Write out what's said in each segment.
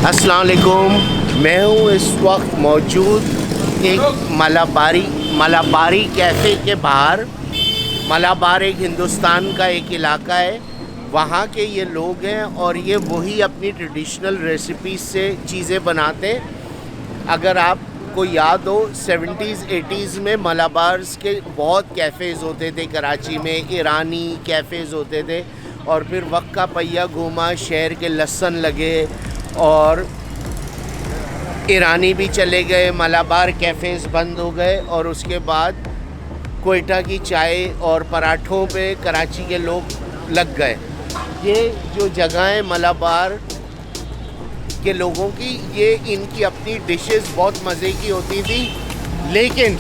अस्सलाम वालेकुम। मैं हूँ इस वक्त मौजूद एक मलाबारी कैफ़े के बाहर। मलाबार एक हिंदुस्तान का एक इलाका है, वहाँ के ये लोग हैं और ये वही अपनी ट्रेडिशनल रेसिपीज से चीज़ें बनाते हैं। अगर आपको याद हो 70s 80s में मलाबार्स के बहुत कैफ़ेज़ होते थे कराची में, ईरानी कैफ़ेज़ होते थे और फिर वक्त का पहिया घूमा, शहर के लहसन लगे और ईरानी भी चले गए, मलाबार कैफ़ेज़ बंद हो गए और उसके बाद कोयटा की चाय और पराठों पे कराची के लोग लग गए। ये जो जगह है मलाबार के लोगों की, ये इनकी अपनी डिशेस बहुत मज़े की होती थी, लेकिन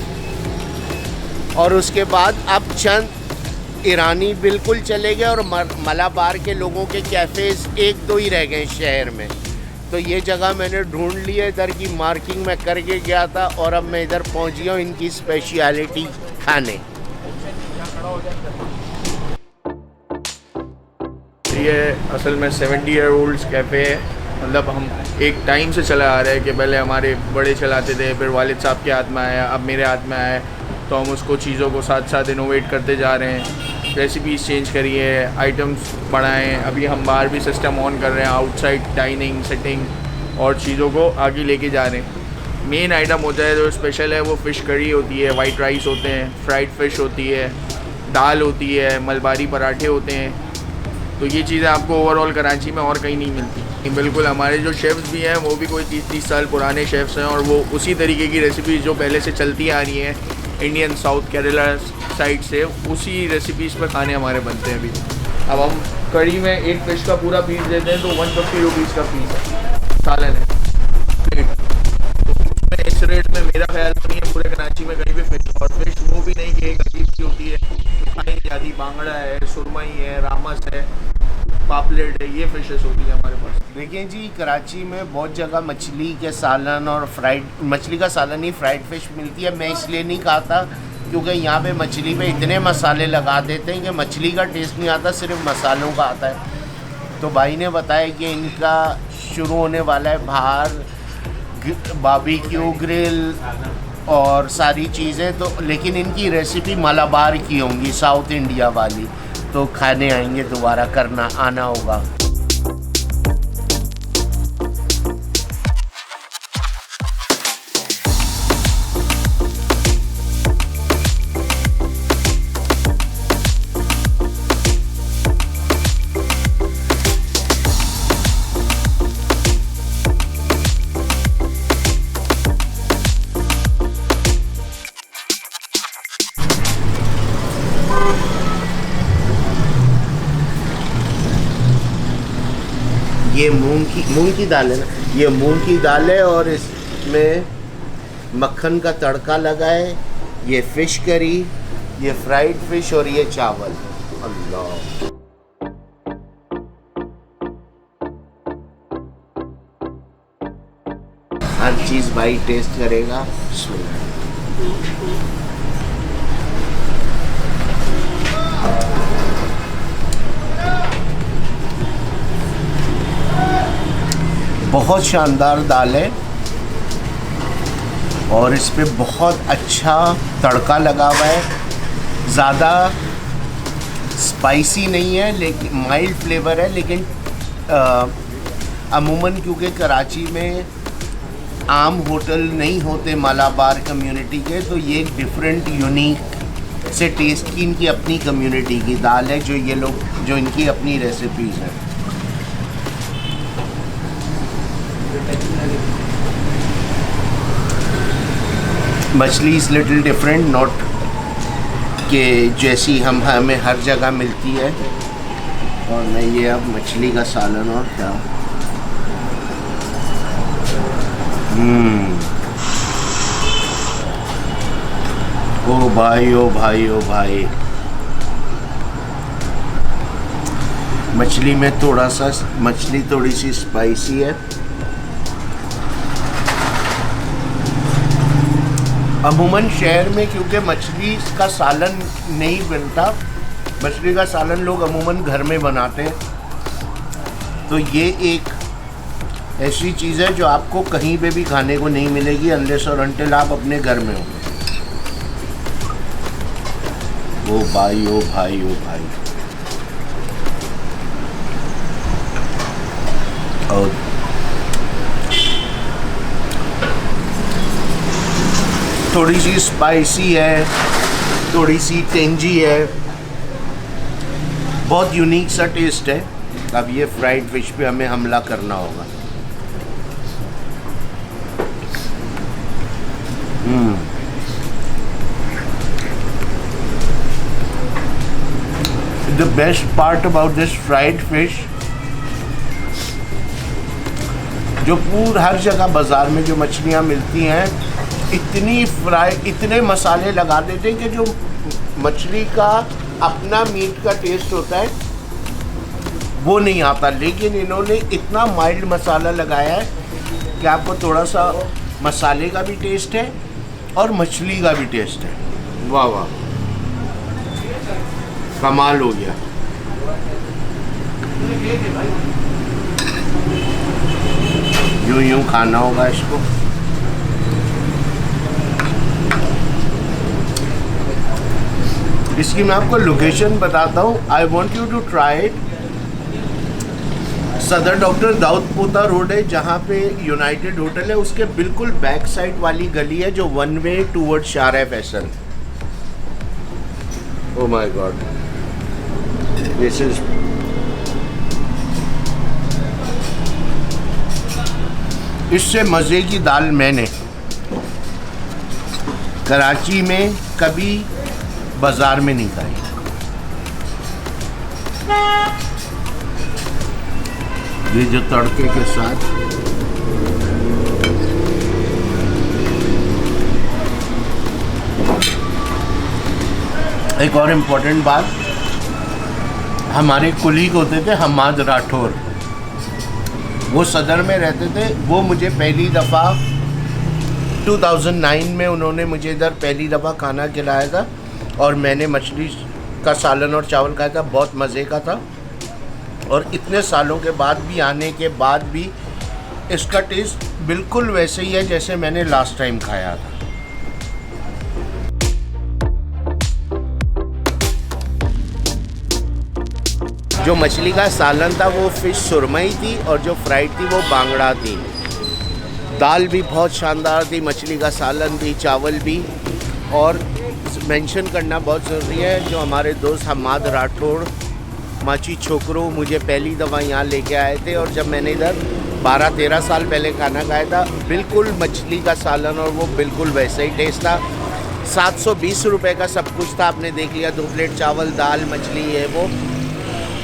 और उसके बाद अब चंद ईरानी बिल्कुल चले गए और मलाबार के लोगों के कैफ़ेज़ एक दो ही रह गए शहर में। तो ये जगह मैंने ढूंढ ली है, इधर की मार्किंग मैं करके गया था और अब मैं इधर पहुंच गया हूँ इनकी स्पेशलिटी खाने। ये असल में 70 ईयर ओल्ड्स कैफ़े है। मतलब हम एक टाइम से चला आ रहे हैं कि पहले हमारे बड़े चलाते थे, फिर वालिद साहब के हाथ में आया, अब मेरे हाथ में आया, तो हम उसको चीज़ों को साथ साथ इनोवेट करते जा रहे हैं। रेसिपीज़ चेंज करिए, आइटम्स बढ़ाएं। अभी हम बाहर भी सिस्टम ऑन कर रहे हैं, आउटसाइड डाइनिंग सिटिंग और चीज़ों को आगे लेके जा रहे हैं। मेन आइटम होता है जो स्पेशल है वो फ़िश करी होती है, वाइट राइस होते हैं, फ्राइड फ़िश होती है, दाल होती है, मलबारी पराठे होते हैं। तो ये चीज़ें आपको ओवरऑल कराची में और कहीं नहीं मिलती। बिल्कुल हमारे जो शेफ़्स भी हैं वो भी कोई 30-30 साल पुराने शेफ़्स हैं और वो उसी तरीके की रेसिपीज़ जो पहले से चलती आ रही हैं इंडियन साउथ केरला साइड से, उसी रेसिपीज़ पर खाने हमारे बनते हैं अभी। अब हम कड़ी में एक फ़िश का पूरा पीस देते हैं तो 150 रुपीज़ का पीस है, सालन है प्लेट। तो उसमें इस रेट में मेरा ख्याल नहीं है पूरे कराची में कहीं भी फ़िश, और फ़िश वो भी नहीं कि एक अजीब सी होती है, खाई जाती। बांगड़ा है, सुरमई है, रामस है, पापलेट है, ये फ़िशेस होती है हमारे पास। देखिए जी, कराची में बहुत जगह मछली के सालन और मछली का सालन ही फ्राइड फ़िश मिलती है। मैं इसलिए नहीं खाता क्योंकि यहाँ पे मछली में इतने मसाले लगा देते हैं कि मछली का टेस्ट नहीं आता, सिर्फ मसालों का आता है। तो भाई ने बताया कि इनका शुरू होने वाला है बाहर बारबेक्यू ग्रिल और सारी चीज़ें, तो लेकिन इनकी रेसिपी मलाबार की होंगी, साउथ इंडिया वाली। तो खाने आएंगे, दोबारा आना होगा। ये मूंग की दाल है ना, ये मूंग की दाल है और इसमें मक्खन का तड़का लगा है, ये फ़िश करी, ये फ्राइड फ़िश और ये चावल। अल्लाह, हर चीज़ भाई टेस्ट करेगा। बहुत शानदार दाल है और इस पे बहुत अच्छा तड़का लगा हुआ है। ज़्यादा स्पाइसी नहीं है, लेकिन माइल्ड फ्लेवर है। लेकिन अमूमन क्योंकि कराची में आम होटल नहीं होते मलाबार कम्युनिटी के, तो ये डिफरेंट यूनिक से टेस्ट की इनकी अपनी कम्युनिटी की दाल है, जो ये लोग जो इनकी अपनी रेसिपीज़ हैं। मछली इज़ लिटिल डिफरेंट, नॉट के जैसी हमें हर जगह मिलती है। और मैं ये अब मछली का सालन और क्या, ओ भाई ओ भाई ओ भाई, मछली में मछली थोड़ी सी स्पाइसी है। अमूमन शहर में क्योंकि मछली का सालन नहीं बनता, मछली का सालन लोग अमूमन घर में बनाते हैं, तो ये एक ऐसी चीज़ है जो आपको कहीं पे भी खाने को नहीं मिलेगी अनलेस और अनटिल आप अपने घर में हो। ओ भाई ओ भाई ओ भाई। और थोड़ी सी स्पाइसी है, थोड़ी सी टेंजी है, बहुत यूनिक सा टेस्ट है। अब ये फ्राइड फिश पे हमें हमला करना होगा। The best part about this fried fish, जो पूरा हर जगह बाज़ार में जो मछलियाँ मिलती हैं इतनी फ्राई, इतने मसाले लगा देते हैं कि जो मछली का अपना मीट का टेस्ट होता है वो नहीं आता, लेकिन इन्होंने इतना माइल्ड मसाला लगाया है कि आपको थोड़ा सा मसाले का भी टेस्ट है और मछली का भी टेस्ट है। वाह वाह, कमाल हो गया। यूं यूं खाना होगा इसको। इसकी मैं आपको लोकेशन बताता हूँ। I want you to try it. Saddar doctor Daud Pota road है, जहाँ पे यूनाइटेड होटल है, उसके बिल्कुल बैक साइड वाली गली है जो one way toward Shah Faisal. Oh my God, this is इससे मज़े की दाल मैंने कराची में कभी बाज़ार में नहीं खाई। ये जो तड़के के साथ एक और इम्पोर्टेंट बात, हमारे कुलीग होते थे हमाद राठौर, वो सदर में रहते थे। वो मुझे पहली दफ़ा 2009 में उन्होंने मुझे इधर पहली दफ़ा खाना खिलाया था और मैंने मछली का सालन और चावल खाया था, बहुत मज़े का था। और इतने सालों के बाद भी आने के बाद भी इसका टेस्ट बिल्कुल वैसे ही है जैसे मैंने लास्ट टाइम खाया था। जो मछली का सालन था वो फ़िश सुरमई थी और जो फ्राइड थी वो बांगड़ा थी। दाल भी बहुत शानदार थी, मछली का सालन भी, चावल भी। और मेंशन करना बहुत ज़रूरी है, जो हमारे दोस्त हमाद राठौड़ माची छोकरो मुझे पहली दफ़ा यहाँ लेके आए थे और जब मैंने इधर 12-13 साल पहले खाना खाया था, बिल्कुल मछली का सालन और वो बिल्कुल वैसे ही टेस्ट था। 720 रुपये का सब कुछ था, आपने देख लिया, 2 प्लेट चावल, दाल, मछली है वो।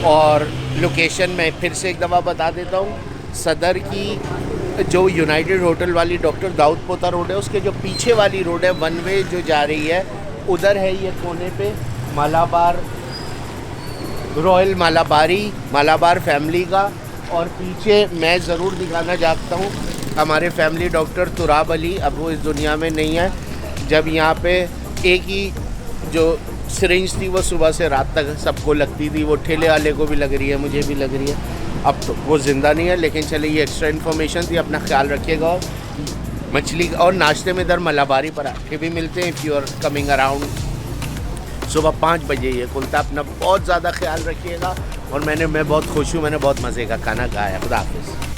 और लोकेशन मैं फिर से एक दफ़ा बता देता हूँ, सदर की जो यूनाइटेड होटल वाली डॉक्टर दाऊद पोता रोड है, उसके जो पीछे वाली रोड है वन वे जो जा रही है, उधर है ये कोने पे मालाबार, रॉयल मालाबार फैमिली का। और पीछे मैं ज़रूर दिखाना चाहता हूँ हमारे फैमिली डॉक्टर तुराब अली, अब वो इस दुनिया में नहीं है। जब यहाँ पे एक ही जो सिरिंज थी वो सुबह से रात तक सबको लगती थी, वो ठेले वाले को भी लग रही है, मुझे भी लग रही है। अब तो वो ज़िंदा नहीं है, लेकिन चलिए ये एक्स्ट्रा इन्फॉर्मेशन थी, अपना ख्याल रखिएगा। मछली और नाश्ते में इधर मलाबारी पराठे भी मिलते हैं if you are coming around. सुबह 5 बजे ये खुलता। अपना बहुत ज़्यादा ख्याल रखिएगा। और मैं बहुत खुश हूँ, मैंने बहुत मज़े का खाना खाया। खुदा हाफिज़।